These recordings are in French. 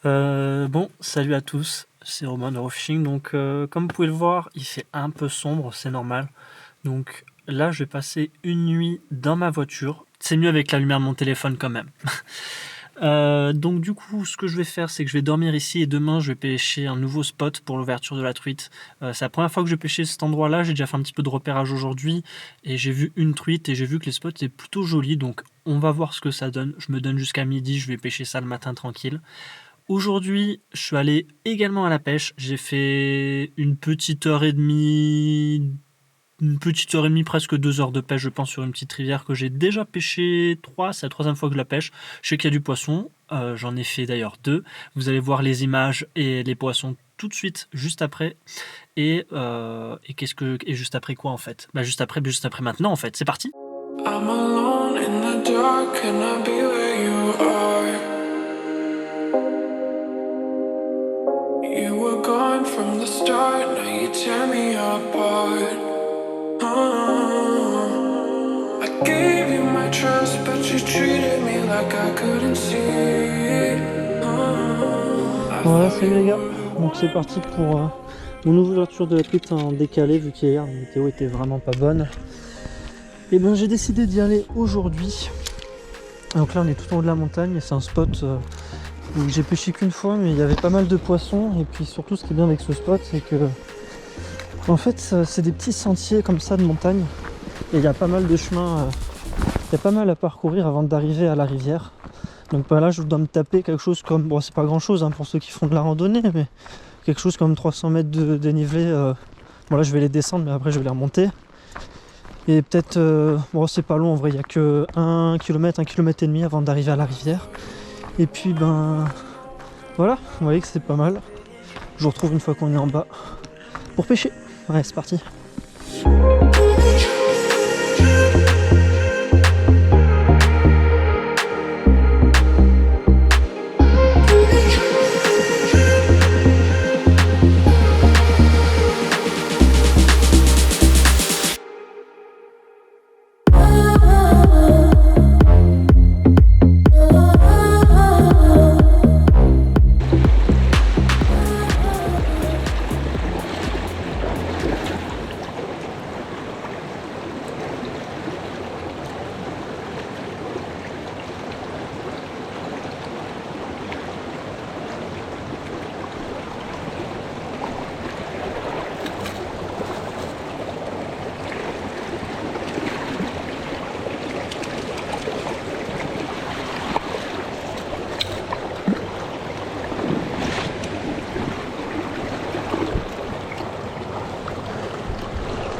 Bon, salut à tous, c'est Romain de Eurofishing. Donc, comme vous pouvez le voir, il fait un peu sombre, c'est normal. Donc là, je vais passer une nuit dans ma voiture. C'est mieux avec la lumière de mon téléphone quand même. Donc du coup, ce que je vais faire, c'est que je vais dormir ici et demain, je vais pêcher un nouveau spot pour l'ouverture de la truite. C'est la première fois que je vais pêcher cet endroit-là. J'ai déjà fait un petit peu de repérage aujourd'hui et j'ai vu une truite et j'ai vu que les spots étaient plutôt jolis. Donc on va voir ce que ça donne. Je me donne jusqu'à midi, je vais pêcher ça le matin tranquille. Aujourd'hui, je suis allé également à la pêche. J'ai fait une petite heure et demie, presque 2 heures de pêche, je pense, sur une petite rivière que j'ai déjà pêché 3. C'est la troisième fois que je la pêche. Je sais qu'il y a du poisson. J'en ai fait d'ailleurs 2. Vous allez voir les images et les poissons tout de suite, juste après. Et juste après quoi en fait? Juste après maintenant en fait. C'est parti. I'm alone in the dark, can I be where you are? You were gone from the start, now you tear me apart. I gave you my trust, but you treated me like I couldn't see. Voilà, salut les gars. Donc c'est parti pour mon ouverture de la truite en décalé, vu qu'hier la météo était vraiment pas bonne. Et ben j'ai décidé d'y aller aujourd'hui. Donc là on est tout en haut de la montagne et c'est un spot où j'ai pêché qu'une fois, mais il y avait pas mal de poissons. Et puis surtout, ce qui est bien avec ce spot, c'est que en fait c'est des petits sentiers comme ça de montagne et il y a pas mal de chemins, il y a pas mal à parcourir avant d'arriver à la rivière. Donc là je dois me taper quelque chose comme, bon c'est pas grand chose pour ceux qui font de la randonnée, mais quelque chose comme 300 mètres de dénivelé. Bon là je vais les descendre, mais après je vais les remonter. Et peut-être, bon c'est pas long en vrai, il y a que 1 km, 1 km et demi avant d'arriver à la rivière. Et puis ben voilà, vous voyez que c'est pas mal. Je vous retrouve une fois qu'on est en bas pour pêcher. Ouais, c'est parti.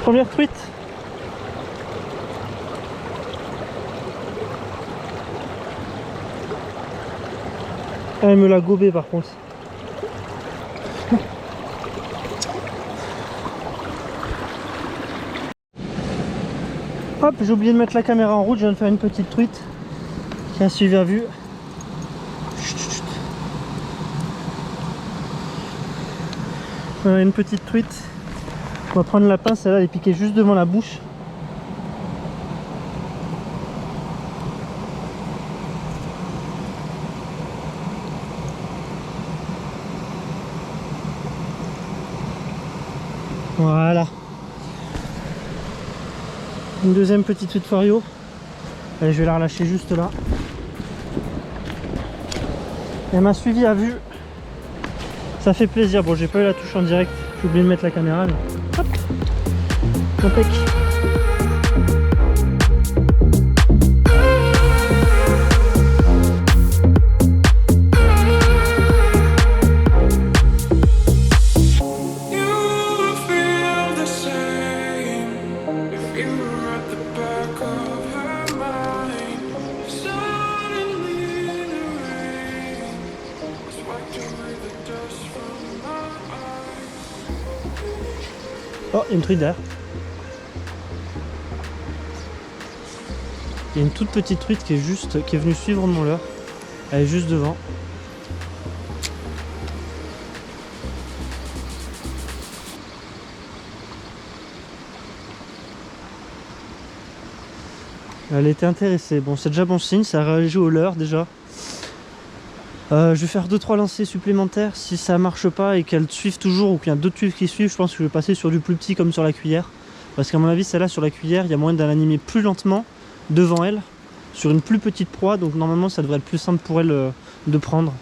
Première truite. Ah, elle me l'a gobé par contre. Hop, j'ai oublié de mettre la caméra en route, je viens de faire une petite truite qui a suivi à vue. Une petite truite. On va prendre la pince, elle est piquée juste devant la bouche. Voilà. Une deuxième petite truite fario. Allez, je vais la relâcher juste là. Elle m'a suivi à vue. Ça fait plaisir. Bon, j'ai pas eu la touche en direct. J'ai oublié de mettre la caméra. Mais... hop. Impec. Oh, une truite derrière. Il y a une toute petite truite qui est venue suivre mon leurre. Elle est juste devant. Elle était intéressée. Bon, c'est déjà bon signe, ça réagit au leurre déjà. Je vais faire 2-3 lancers supplémentaires. Si ça marche pas et qu'elles suivent toujours ou qu'il y a d'autres tuiles qui suivent, je pense que je vais passer sur du plus petit comme sur la cuillère. Parce qu'à mon avis, celle-là sur la cuillère, il y a moyen de l'animer plus lentement devant elle, sur une plus petite proie. Donc normalement, ça devrait être plus simple pour elle de prendre.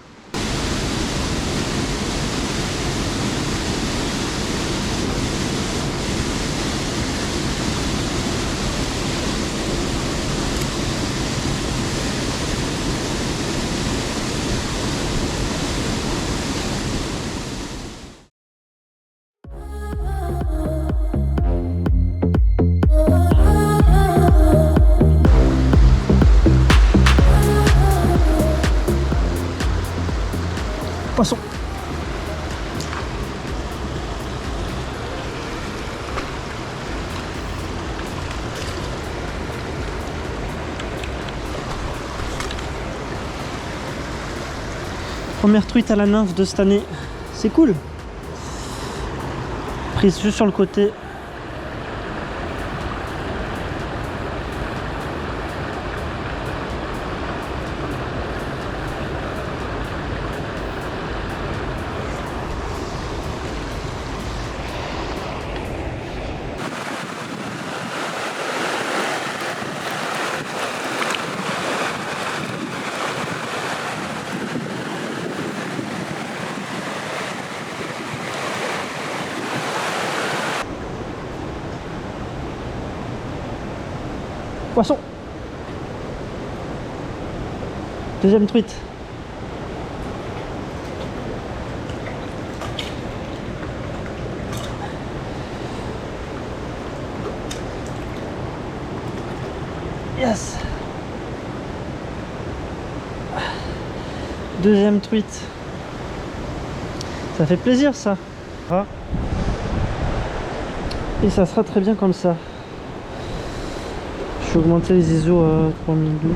Poisson. Première truite à la nymphe de cette année, c'est cool. Prise juste sur le côté. Poisson. Deuxième truite. Yes. Deuxième truite. Ça fait plaisir ça. Et ça sera très bien comme ça. Je vais augmenter les ISO à 3002.